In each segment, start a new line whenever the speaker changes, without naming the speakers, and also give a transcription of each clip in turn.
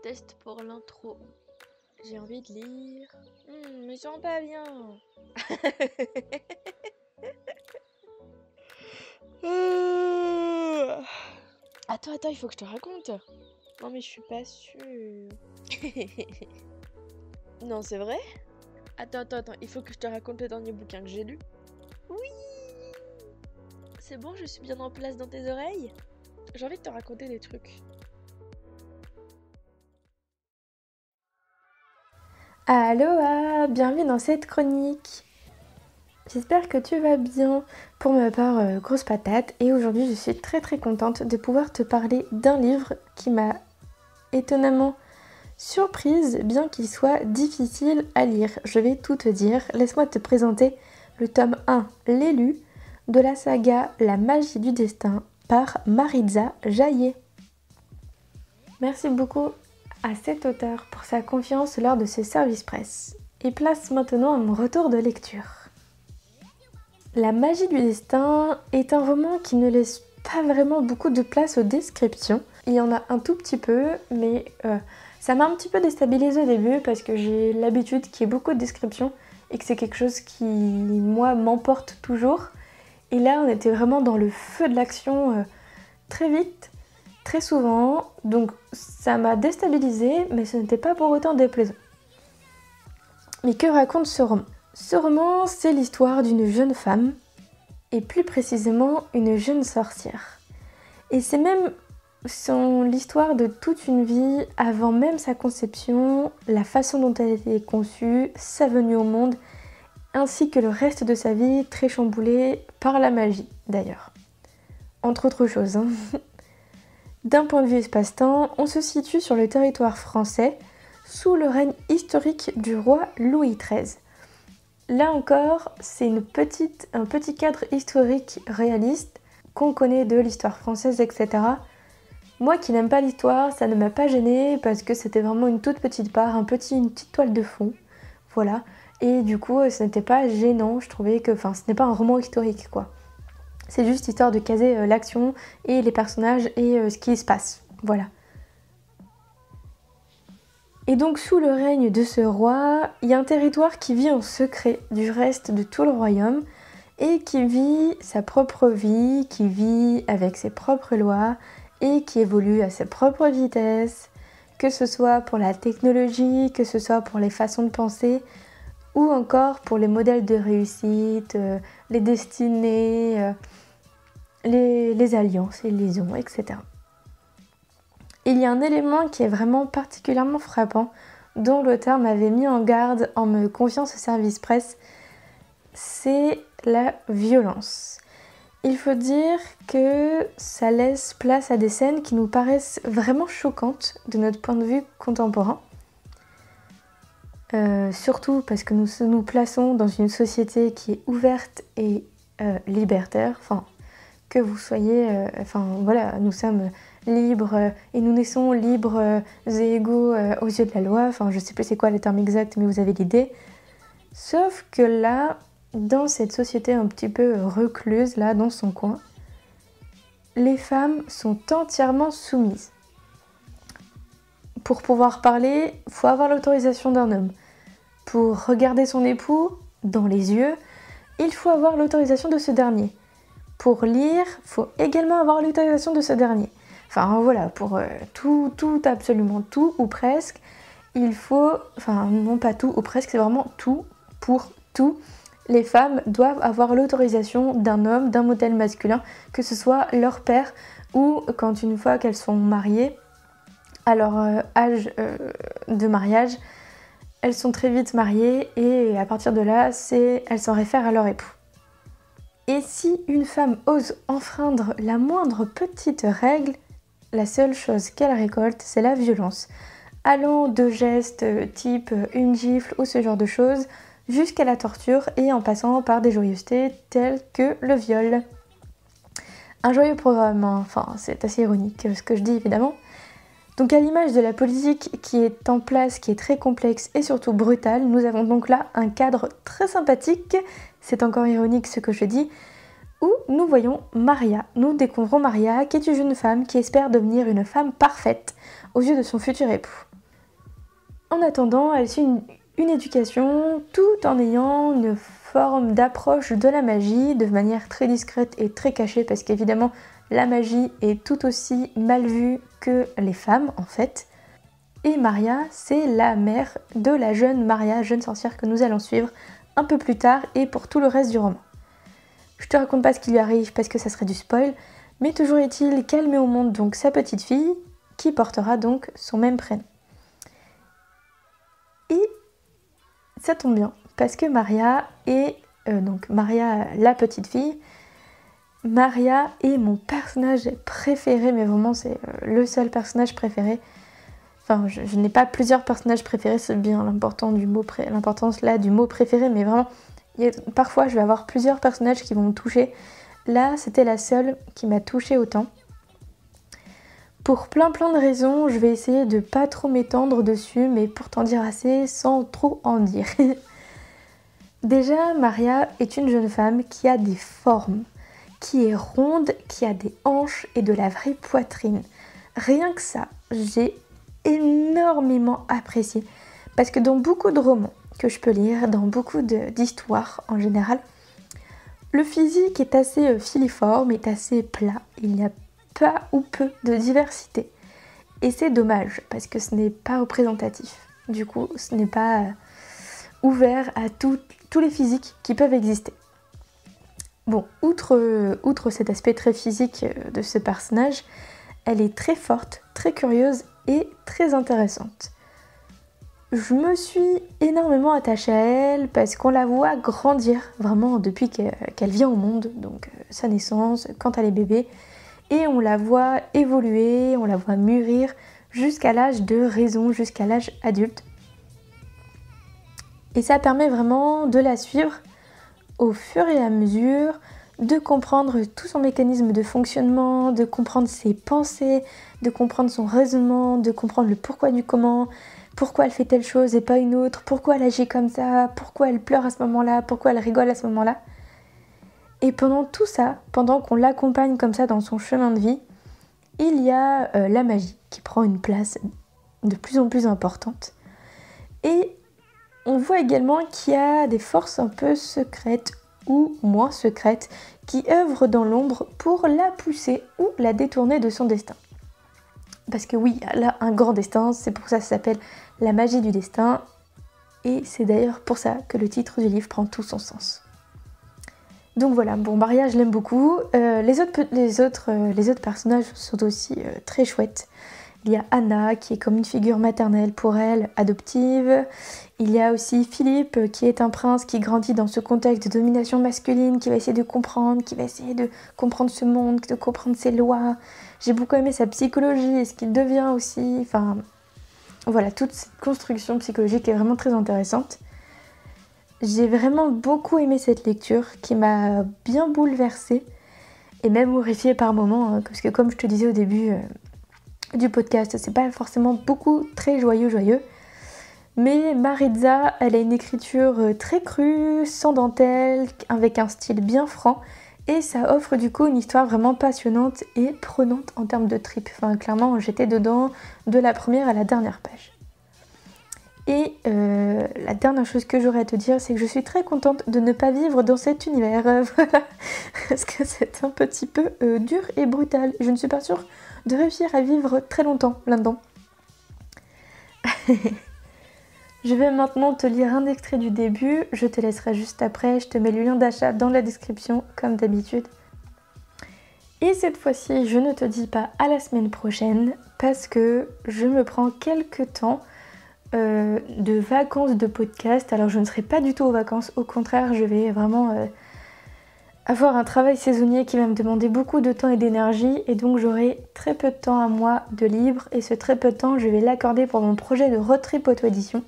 test pour l'intro. J'ai envie de lire. Je me sens pas bien. Attends, il faut que je te raconte. Non mais je suis pas sûre. Non, c'est vrai? Attends, il faut que je te raconte le dernier bouquin que j'ai lu. Oui! C'est bon, je suis bien en place dans tes oreilles? J'ai envie de te raconter des trucs.
Aloha, bienvenue dans cette chronique. J'espère que tu vas bien. Pour ma part, grosse patate. Et aujourd'hui, je suis très contente de pouvoir te parler d'un livre qui m'a étonnamment surprise, bien qu'il soit difficile à lire. Je vais tout te dire. Laisse-moi te présenter le tome 1, L'élu, de la saga La magie du destin par Maritza Jaillet. Merci beaucoup à cet auteur pour sa confiance lors de ses services presse. Et place maintenant à mon retour de lecture. La magie du destin est un roman qui ne laisse pas vraiment beaucoup de place aux descriptions. Il y en a un tout petit peu, mais ça m'a un petit peu déstabilisée au début parce que j'ai l'habitude qu'il y ait beaucoup de descriptions et que c'est quelque chose qui, moi, m'emporte toujours. Et là, on était vraiment dans le feu de l'action très vite, très souvent, donc ça m'a déstabilisée, mais ce n'était pas pour autant déplaisant. Mais que raconte ce roman ? Ce roman, c'est l'histoire d'une jeune femme, et plus précisément une jeune sorcière. Et c'est même l'histoire de toute une vie, avant même sa conception, la façon dont elle a été conçue, sa venue au monde, ainsi que le reste de sa vie très chamboulée par la magie, d'ailleurs. Entre autres choses, hein. D'un point de vue espace-temps, on se situe sur le territoire français, sous le règne historique du roi Louis XIII. Là encore, c'est un petit cadre historique réaliste qu'on connaît de l'histoire française, etc. Moi qui n'aime pas l'histoire, ça ne m'a pas gênée parce que c'était vraiment une toute petite part, une petite toile de fond. Voilà. Et du coup, ce n'était pas gênant, je trouvais que... Enfin, ce n'est pas un roman historique, quoi. C'est juste histoire de caser l'action et les personnages et ce qui se passe. Voilà. Et donc sous le règne de ce roi, il y a un territoire qui vit en secret du reste de tout le royaume et qui vit sa propre vie, qui vit avec ses propres lois et qui évolue à sa propre vitesse, que ce soit pour la technologie, que ce soit pour les façons de penser ou encore pour les modèles de réussite, les destinées, les alliances, les liaisons, etc. Il y a un élément qui est vraiment particulièrement frappant, dont l'auteur m'avait mis en garde en me confiant ce service presse, c'est la violence. Il faut dire que ça laisse place à des scènes qui nous paraissent vraiment choquantes de notre point de vue contemporain. Surtout parce que nous nous plaçons dans une société qui est ouverte et libertaire, enfin que vous soyez, voilà, nous sommes libres et nous naissons libres et égaux aux yeux de la loi, enfin je sais plus c'est quoi le terme exact mais vous avez l'idée. Sauf que là, dans cette société un petit peu recluse, là dans son coin, les femmes sont entièrement soumises. Pour pouvoir parler, il faut avoir l'autorisation d'un homme. Pour regarder son époux dans les yeux, il faut avoir l'autorisation de ce dernier. Pour lire, il faut également avoir l'autorisation de ce dernier. Enfin voilà, pour tout, absolument tout ou presque, il faut, enfin non pas tout ou presque, c'est vraiment tout pour tout. Les femmes doivent avoir l'autorisation d'un homme, d'un modèle masculin, que ce soit leur père ou quand une fois qu'elles sont mariées, à leur âge de mariage, elles sont très vite mariées et à partir de là, elles s'en réfèrent à leur époux. Et si une femme ose enfreindre la moindre petite règle, la seule chose qu'elle récolte, c'est la violence. Allant de gestes type une gifle ou ce genre de choses, jusqu'à la torture et en passant par des joyeusetés telles que le viol. Un joyeux programme, hein. Enfin c'est assez ironique ce que je dis évidemment. Donc à l'image de la politique qui est en place, qui est très complexe et surtout brutale, nous avons donc là un cadre très sympathique, c'est encore ironique ce que je dis, où nous voyons Maria. Nous découvrons Maria qui est une jeune femme qui espère devenir une femme parfaite aux yeux de son futur époux. En attendant, elle suit une éducation tout en ayant une forme d'approche de la magie de manière très discrète et très cachée parce qu'évidemment la magie est tout aussi mal vue que les femmes en fait. Et Maria, c'est la mère de la jeune Maria, jeune sorcière que nous allons suivre un peu plus tard et pour tout le reste du roman. Je te raconte pas ce qui lui arrive parce que ça serait du spoil, mais toujours est-il qu'elle met au monde donc sa petite fille qui portera donc son même prénom. Et ça tombe bien parce que Maria est donc Maria la petite fille. Maria est mon personnage préféré, mais vraiment c'est le seul personnage préféré. Enfin, je n'ai pas plusieurs personnages préférés, c'est bien l'importance là du mot préféré, mais vraiment, parfois je vais avoir plusieurs personnages qui vont me toucher. Là, c'était la seule qui m'a touchée autant. Pour plein de raisons, je vais essayer de pas trop m'étendre dessus, mais pour t'en dire assez sans trop en dire. Déjà, Maria est une jeune femme qui a des formes, qui est ronde, qui a des hanches et de la vraie poitrine. Rien que ça, j'ai énormément apprécié. Parce que dans beaucoup de romans que je peux lire, dans beaucoup d'histoires en général, le physique est assez filiforme, est assez plat. Il n'y a pas ou peu de diversité. Et c'est dommage, parce que ce n'est pas représentatif. Du coup, ce n'est pas ouvert à tous les physiques qui peuvent exister. Bon, outre cet aspect très physique de ce personnage, elle est très forte, très curieuse et très intéressante. Je me suis énormément attachée à elle parce qu'on la voit grandir vraiment depuis qu'elle vient au monde, donc sa naissance, quand elle est bébé, et on la voit évoluer, on la voit mûrir jusqu'à l'âge de raison, jusqu'à l'âge adulte. Et ça permet vraiment de la suivre au fur et à mesure, de comprendre tout son mécanisme de fonctionnement, de comprendre ses pensées, de comprendre son raisonnement, de comprendre le pourquoi du comment, pourquoi elle fait telle chose et pas une autre, pourquoi elle agit comme ça, pourquoi elle pleure à ce moment-là, pourquoi elle rigole à ce moment-là. Et pendant tout ça, pendant qu'on l'accompagne comme ça dans son chemin de vie, il y a la magie qui prend une place de plus en plus importante. Et on voit également qu'il y a des forces un peu secrètes ou moins secrètes qui œuvrent dans l'ombre pour la pousser ou la détourner de son destin. Parce que oui, elle a un grand destin, c'est pour ça que ça s'appelle la magie du destin. Et c'est d'ailleurs pour ça que le titre du livre prend tout son sens. Donc voilà, bon, Maria, je l'aime beaucoup. Les autres personnages sont aussi très chouettes. Il y a Anna qui est comme une figure maternelle pour elle, adoptive. Il y a aussi Philippe qui est un prince qui grandit dans ce contexte de domination masculine, qui va essayer de comprendre, ce monde, de comprendre ses lois. J'ai beaucoup aimé sa psychologie et ce qu'il devient aussi. Enfin, voilà, toute cette construction psychologique est vraiment très intéressante. J'ai vraiment beaucoup aimé cette lecture qui m'a bien bouleversée et même horrifiée par moments, hein, parce que comme je te disais au début du podcast, c'est pas forcément beaucoup très joyeux. Mais Maritza, elle a une écriture très crue, sans dentelle, avec un style bien franc. Et ça offre du coup une histoire vraiment passionnante et prenante en termes de tripes. Enfin, clairement, j'étais dedans de la première à la dernière page. Et la dernière chose que j'aurais à te dire, c'est que je suis très contente de ne pas vivre dans cet univers. Voilà, parce que c'est un petit peu dur et brutal. Je ne suis pas sûre de réussir à vivre très longtemps là-dedans. Je vais maintenant te lire un extrait du début, je te laisserai juste après, je te mets le lien d'achat dans la description comme d'habitude. Et cette fois-ci, je ne te dis pas à la semaine prochaine parce que je me prends quelques temps de vacances de podcast. Alors je ne serai pas du tout aux vacances, au contraire, je vais vraiment avoir un travail saisonnier qui va me demander beaucoup de temps et d'énergie et donc j'aurai très peu de temps à moi de libre et ce très peu de temps, je vais l'accorder pour mon projet de road trip auto-édition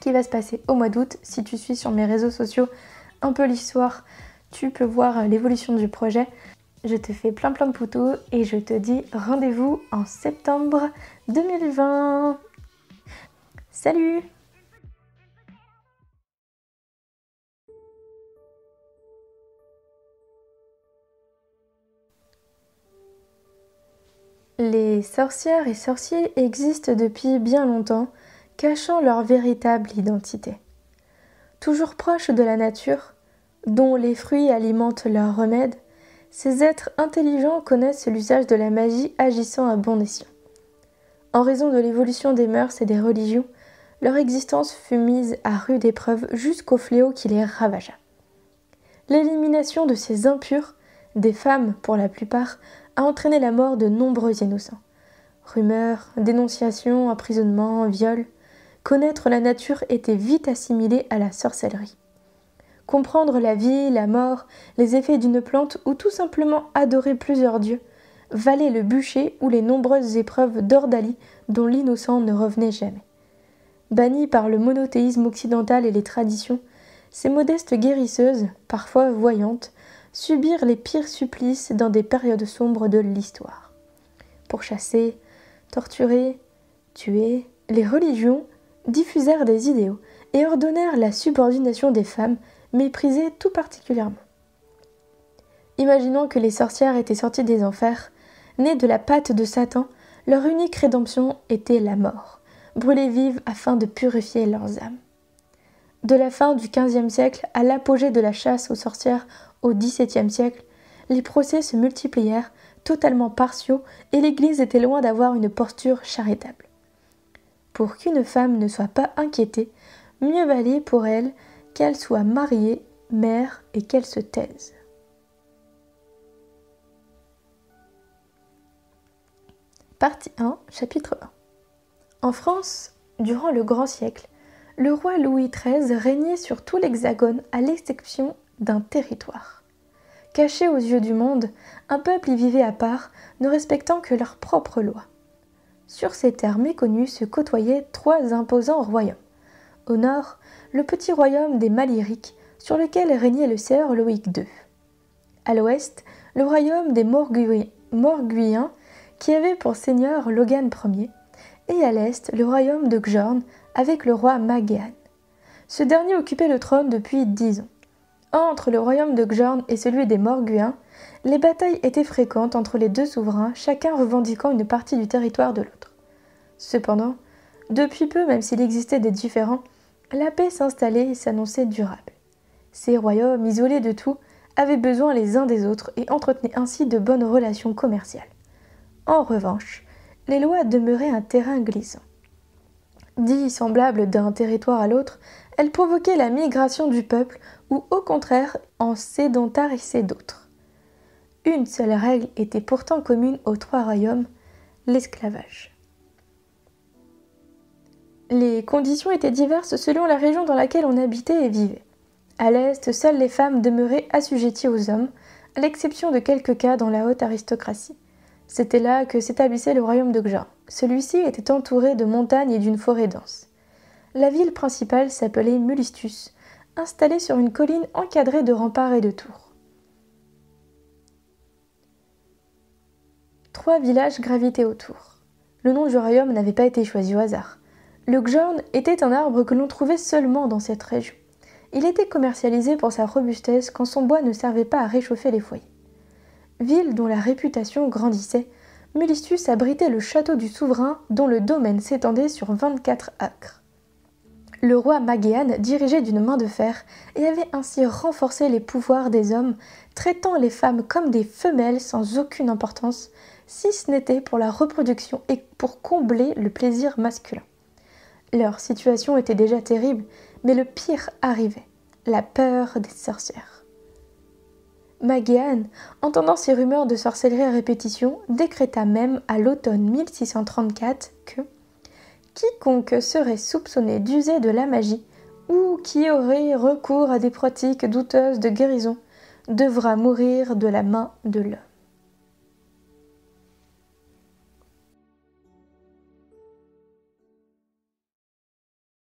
qui va se passer au mois d'août. Si tu suis sur mes réseaux sociaux un peu l'histoire, tu peux voir l'évolution du projet. Je te fais plein de poutous et je te dis rendez-vous en septembre 2020. Salut! Les sorcières et sorciers existent depuis bien longtemps, cachant leur véritable identité. Toujours proches de la nature, dont les fruits alimentent leurs remèdes, ces êtres intelligents connaissent l'usage de la magie agissant à bon escient. En raison de l'évolution des mœurs et des religions, leur existence fut mise à rude épreuve jusqu'au fléau qui les ravagea. L'élimination de ces impurs, des femmes pour la plupart, a entraîné la mort de nombreux innocents. Rumeurs, dénonciations, emprisonnements, viols. Connaître la nature était vite assimilé à la sorcellerie. Comprendre la vie, la mort, les effets d'une plante ou tout simplement adorer plusieurs dieux valait le bûcher ou les nombreuses épreuves d'ordalie dont l'innocent ne revenait jamais. Bannis par le monothéisme occidental et les traditions, ces modestes guérisseuses, parfois voyantes, subirent les pires supplices dans des périodes sombres de l'histoire. Pour chasser, torturer, tuer, les religions diffusèrent des idéaux et ordonnèrent la subordination des femmes, méprisées tout particulièrement. Imaginons que les sorcières étaient sorties des enfers, nées de la patte de Satan, leur unique rédemption était la mort, brûlées vives afin de purifier leurs âmes. De la fin du XVe siècle à l'apogée de la chasse aux sorcières au XVIIe siècle, les procès se multiplièrent, totalement partiaux, et l'Église était loin d'avoir une posture charitable. Pour qu'une femme ne soit pas inquiétée, mieux valait pour elle qu'elle soit mariée, mère et qu'elle se taise. Partie 1, chapitre 1. En France, durant le Grand Siècle, le roi Louis XIII régnait sur tout l'Hexagone à l'exception d'un territoire. Caché aux yeux du monde, un peuple y vivait à part, ne respectant que leurs propres lois. Sur ces terres méconnues se côtoyaient 3 imposants royaumes. Au nord, le petit royaume des Malyriques, sur lequel régnait le seigneur Loïc II. À l'ouest, le royaume des Morguiens, qui avait pour seigneur Logan Ier, et à l'est, le royaume de Gjorn, avec le roi Magean. Ce dernier occupait le trône depuis 10 ans. Entre le royaume de Gjorn et celui des Morguiens, les batailles étaient fréquentes entre les 2 souverains, chacun revendiquant une partie du territoire de l'autre. Cependant, depuis peu, même s'il existait des différends, la paix s'installait et s'annonçait durable. Ces royaumes, isolés de tout, avaient besoin les uns des autres et entretenaient ainsi de bonnes relations commerciales. En revanche, les lois demeuraient un terrain glissant. Dit semblable d'un territoire à l'autre, elles provoquaient la migration du peuple ou au contraire en sédentarissaient d'autres. Une seule règle était pourtant commune aux 3 royaumes, l'esclavage. Les conditions étaient diverses selon la région dans laquelle on habitait et vivait. À l'est, seules les femmes demeuraient assujetties aux hommes, à l'exception de quelques cas dans la haute aristocratie. C'était là que s'établissait le royaume de Gjorn. Celui-ci était entouré de montagnes et d'une forêt dense. La ville principale s'appelait Mulistus, installée sur une colline encadrée de remparts et de tours. 3 villages gravitaient autour. Le nom du royaume n'avait pas été choisi au hasard. Le Gjorn était un arbre que l'on trouvait seulement dans cette région. Il était commercialisé pour sa robustesse quand son bois ne servait pas à réchauffer les foyers. Ville dont la réputation grandissait, Mulistus abritait le château du souverain dont le domaine s'étendait sur 24 acres. Le roi Magean dirigeait d'une main de fer et avait ainsi renforcé les pouvoirs des hommes, traitant les femmes comme des femelles sans aucune importance, si ce n'était pour la reproduction et pour combler le plaisir masculin. Leur situation était déjà terrible, mais le pire arrivait, la peur des sorcières. Magean, entendant ces rumeurs de sorcellerie à répétition, décréta même à l'automne 1634 que quiconque serait soupçonné d'user de la magie ou qui aurait recours à des pratiques douteuses de guérison devra mourir de la main de l'homme.